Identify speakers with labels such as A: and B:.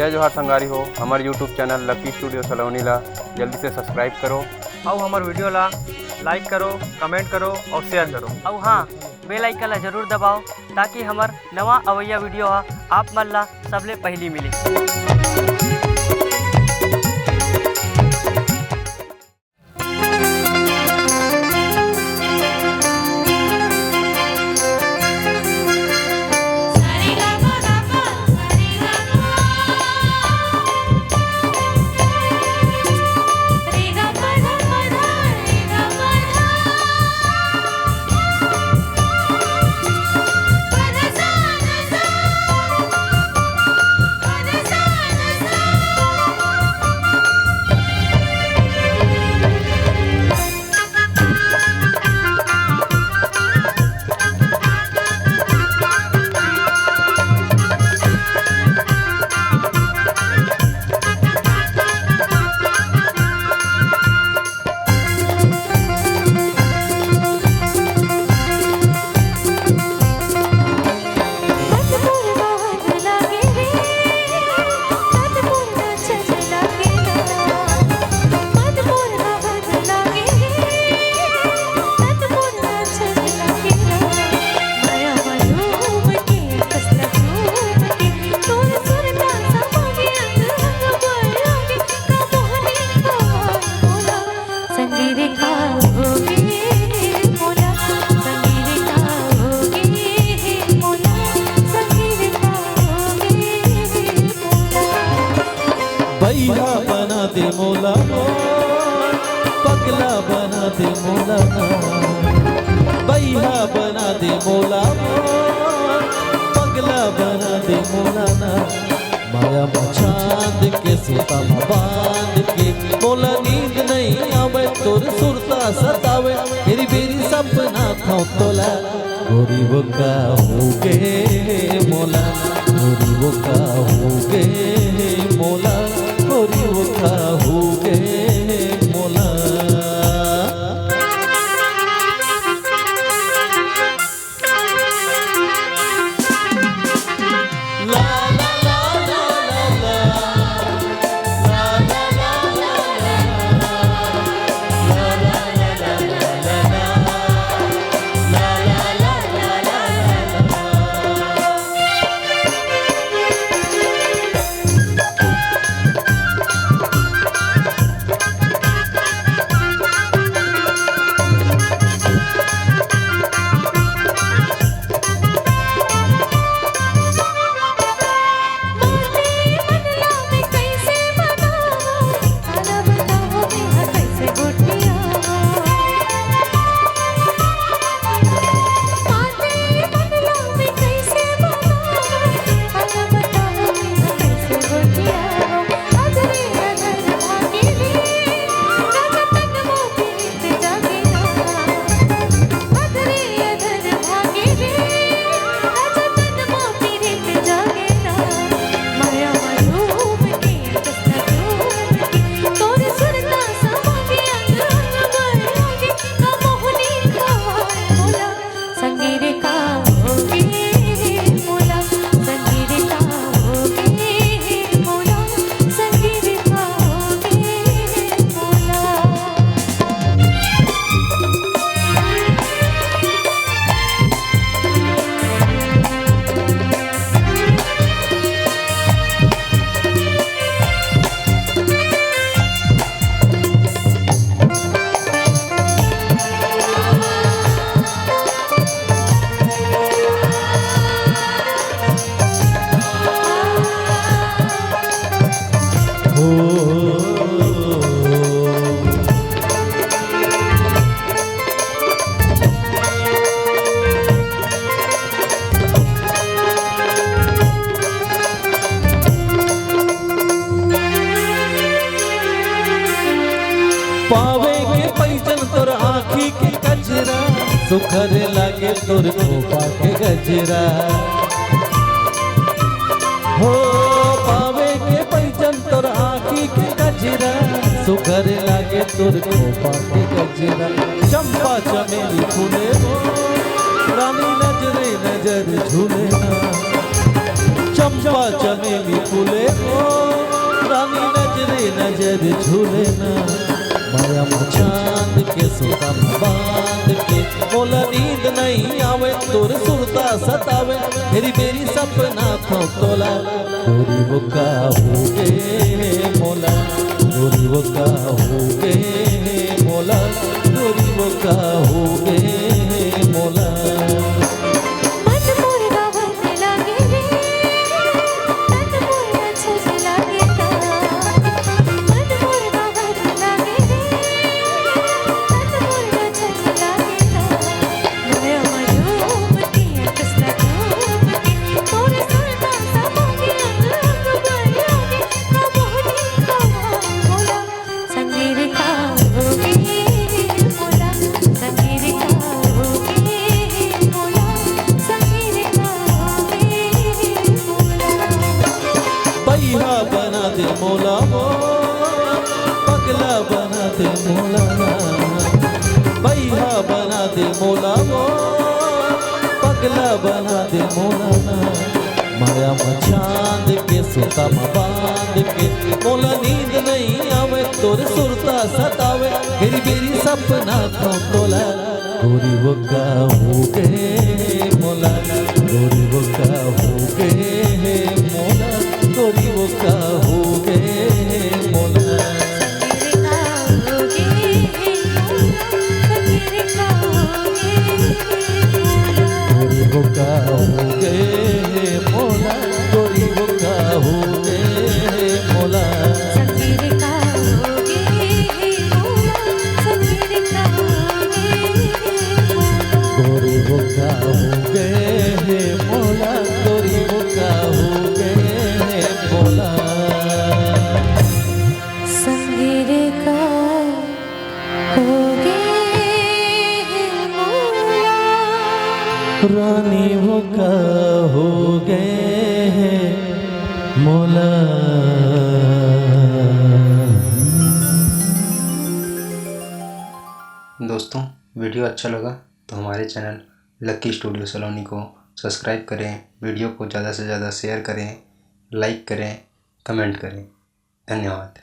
A: जय जोहार संगारी हो। हमारे यूट्यूब चैनल लकी स्टूडियो सलोनी ला जल्दी से सब्सक्राइब करो
B: और हमारे वीडियो ला लाइक करो, कमेंट करो और शेयर करो।
C: और हाँ, बेल आइकन ला जरूर दबाओ ताकि हमार नवा अवैया वीडियो आप मन ला सबले पहली मिले।
D: भैया बना दे मोला पगला बना दे मोला, भैया बना दे मोला पगला बना दे मोला ना। माया चांद के सुता बांध के मोला नींद नहीं आवे, तोर सुरता सतावे मेरी बेरी सपना खाओ तोला। गोरी वो का हो गे मोला, गोरी वो का हो गे मोला, गोरी वो का हो गे मोला। पावे के पैजन तोर आँखी के गजरा, सुखर लागे तोर खोपा के गजरा। हो पावे के पैजन तोर आँखी के गजरा, सुखर लागे तोर खोपा के गजरा। चंपा चमेली फूले रानी नजरे नजर झूले ना, चंपा चमेली फूले हो रानी नजरे नजर झूले ना माया में चांद के सुता बांध के मोला नींद नहीं आवे तोर सुरता सतावे मेरी मेरी सपना थो तोला गोरी वो का हो गे मोला गोरी वो का हो गे मोला गोरी वो का हो गे मोला बना दे मोला वो पगला बना दे मोला भैया बना दे मोला वो पगला बना दे मोला माया में चांद के सुता में बांध के मोला नींद नहीं आवे तोर सुरता सतावे मेरी मेरी सपना थो तोला गोरी वो का हो गे मोला गोरी वो का हो गे मोला गोरी वो का हो गे मोला गोरी वो का हो गे मोला गोरी वो का हो गे मोला गोरी वो का हो गे मोला गोरी वो का हो गे मोला
E: संगीर का हो गे मोला
D: रानी वो का हो गे मोला।
A: दोस्तों वीडियो अच्छा लगा तो हमारे चैनल लकी स्टूडियो सलोनी को सब्सक्राइब करें, वीडियो को ज़्यादा से ज़्यादा शेयर करें, लाइक करें, कमेंट करें। धन्यवाद।